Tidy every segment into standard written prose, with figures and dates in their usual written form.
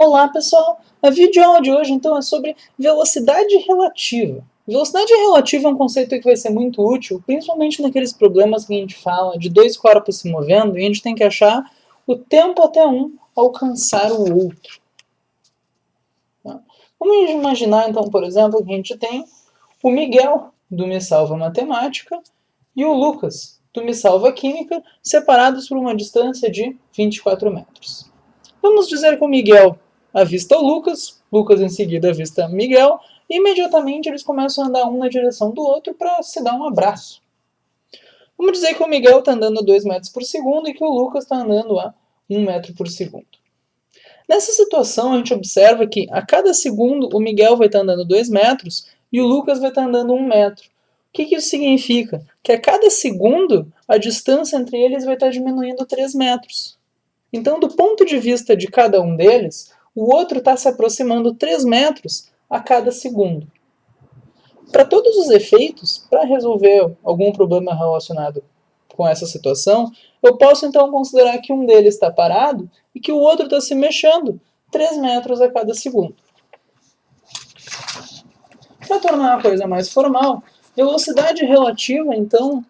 Olá pessoal, a videoaula de hoje então é sobre velocidade relativa. Velocidade relativa é um conceito que vai ser muito útil, principalmente naqueles problemas que a gente fala de dois corpos se movendo e a gente tem que achar o tempo até um alcançar o outro. Vamos imaginar então, por exemplo, que a gente tem o Miguel, do Me Salva Matemática, e o Lucas, do Me Salva Química, separados por uma distância de 24 metros. Vamos dizer que o Miguel avista o Lucas, Lucas em seguida avista Miguel, e imediatamente eles começam a andar um na direção do outro para se dar um abraço. Vamos dizer que o Miguel está andando a 2 metros por segundo e que o Lucas está andando a 1 metro por segundo. Nessa situação, a gente observa que a cada segundo o Miguel vai estar andando 2 metros e o Lucas vai estar andando 1 metro. O que isso significa? Que a cada segundo a distância entre eles vai estar diminuindo 3 metros. Então, do ponto de vista de cada um deles, o outro está se aproximando 3 metros a cada segundo. Para todos os efeitos, para resolver algum problema relacionado com essa situação, eu posso então considerar que um deles está parado e que o outro está se mexendo 3 metros a cada segundo. Para tornar a coisa mais formal, velocidade relativa, então,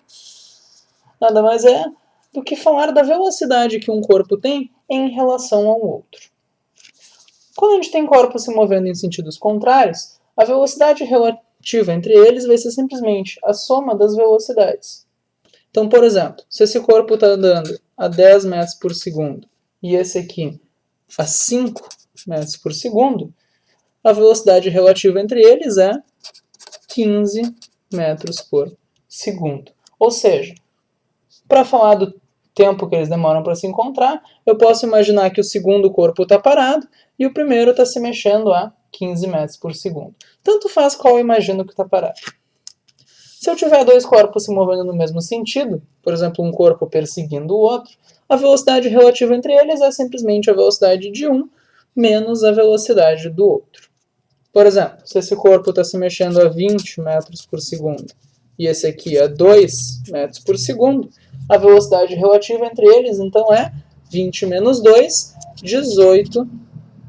nada mais é do que falar da velocidade que um corpo tem em relação ao outro. Quando a gente tem corpos se movendo em sentidos contrários, a velocidade relativa entre eles vai ser simplesmente a soma das velocidades. Então, por exemplo, se esse corpo está andando a 10 metros por segundo e esse aqui a 5 metros por segundo, a velocidade relativa entre eles é 15 metros por segundo. Ou seja, para falar do tempo que eles demoram para se encontrar, eu posso imaginar que o segundo corpo está parado e o primeiro está se mexendo a 15 metros por segundo. Tanto faz qual eu imagino que está parado. Se eu tiver dois corpos se movendo no mesmo sentido, por exemplo, um corpo perseguindo o outro, a velocidade relativa entre eles é simplesmente a velocidade de um menos a velocidade do outro. Por exemplo, se esse corpo está se mexendo a 20 metros por segundo e esse aqui a 2 metros por segundo, a velocidade relativa entre eles, então, é 20 menos 2, 18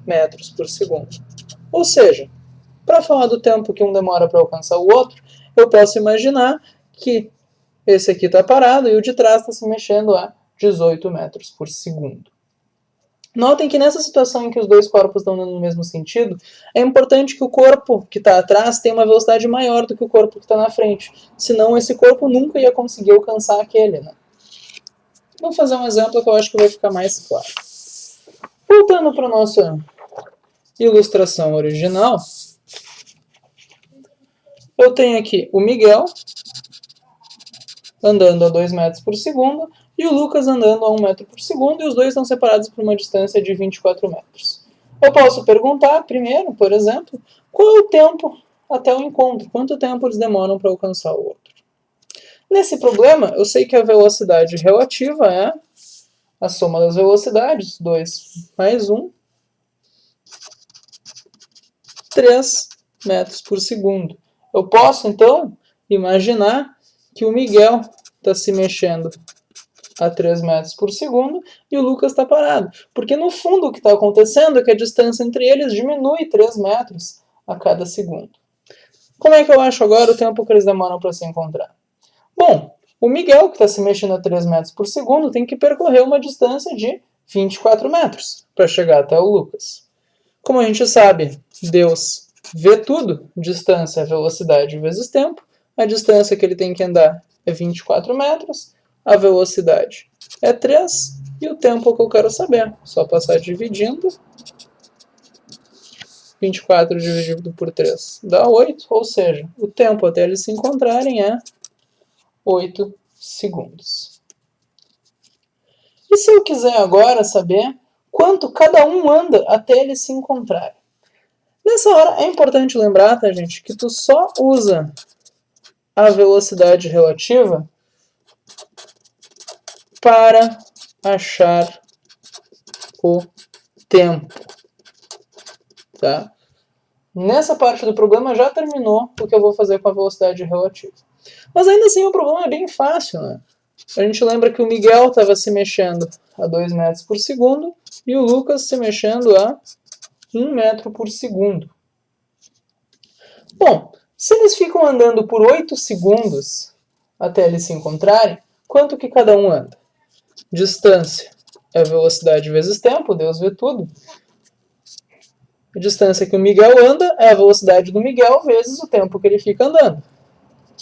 metros por segundo. Ou seja, para falar do tempo que um demora para alcançar o outro, eu posso imaginar que esse aqui está parado e o de trás está se mexendo a 18 metros por segundo. Notem que nessa situação em que os dois corpos estão andando no mesmo sentido, é importante que o corpo que está atrás tenha uma velocidade maior do que o corpo que está na frente. Senão esse corpo nunca ia conseguir alcançar aquele, né? Vamos fazer um exemplo que eu acho que vai ficar mais claro. Voltando para a nossa ilustração original, eu tenho aqui o Miguel andando a 2 metros por segundo e o Lucas andando a 1 metro por segundo, e os dois estão separados por uma distância de 24 metros. Eu posso perguntar, primeiro, por exemplo, qual é o tempo até o encontro? Quanto tempo eles demoram para alcançar o outro? Nesse problema, eu sei que a velocidade relativa é a soma das velocidades, 2 mais 1, 3 metros por segundo. Eu posso, então, imaginar que o Miguel está se mexendo a 3 metros por segundo e o Lucas está parado. Porque, no fundo, o que está acontecendo é que a distância entre eles diminui 3 metros a cada segundo. Como é que eu acho agora o tempo que eles demoram para se encontrar? Bom, o Miguel, que está se mexendo a 3 metros por segundo, tem que percorrer uma distância de 24 metros para chegar até o Lucas. Como a gente sabe, Deus vê tudo, distância é velocidade vezes tempo, a distância que ele tem que andar é 24 metros, a velocidade é 3 e o tempo que eu quero saber. Só passar dividindo. 24 dividido por 3 dá 8, ou seja, o tempo até eles se encontrarem é 8 segundos. E se eu quiser agora saber quanto cada um anda até eles se encontrarem? Nessa hora é importante lembrar, tá, gente, que tu só usa a velocidade relativa para achar o tempo. Tá? Nessa parte do problema já terminou o que eu vou fazer com a velocidade relativa. Mas ainda assim o problema é bem fácil, né? A gente lembra que o Miguel estava se mexendo a 2 metros por segundo e o Lucas se mexendo a 1 metro por segundo. Bom, se eles ficam andando por 8 segundos até eles se encontrarem, quanto que cada um anda? Distância é velocidade vezes tempo, Deus vê tudo. A distância que o Miguel anda é a velocidade do Miguel vezes o tempo que ele fica andando.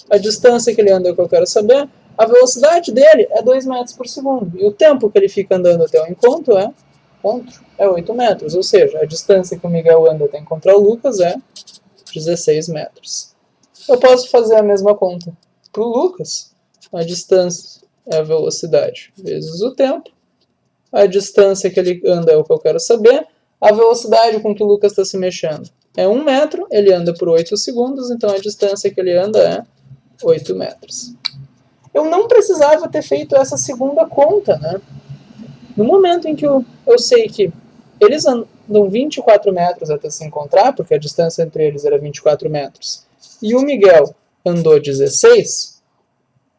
A distância que ele anda é o que eu quero saber. A velocidade dele é 2 metros por segundo. E o tempo que ele fica andando até o encontro é 8 metros. Ou seja, a distância que o Miguel anda até encontrar o Lucas é 16 metros. Eu posso fazer a mesma conta para o Lucas. A distância é a velocidade vezes o tempo. A distância que ele anda é o que eu quero saber. A velocidade com que o Lucas está se mexendo é 1 metro. Ele anda por 8 segundos, então a distância que ele anda é 8 metros. Eu não precisava ter feito essa segunda conta, né? No momento em que eu sei que eles andam 24 metros até se encontrar, porque a distância entre eles era 24 metros, e o Miguel andou 16,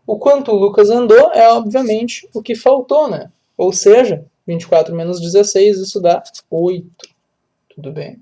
o quanto o Lucas andou é, obviamente, o que faltou, né? Ou seja, 24 menos 16, isso dá 8. Tudo bem?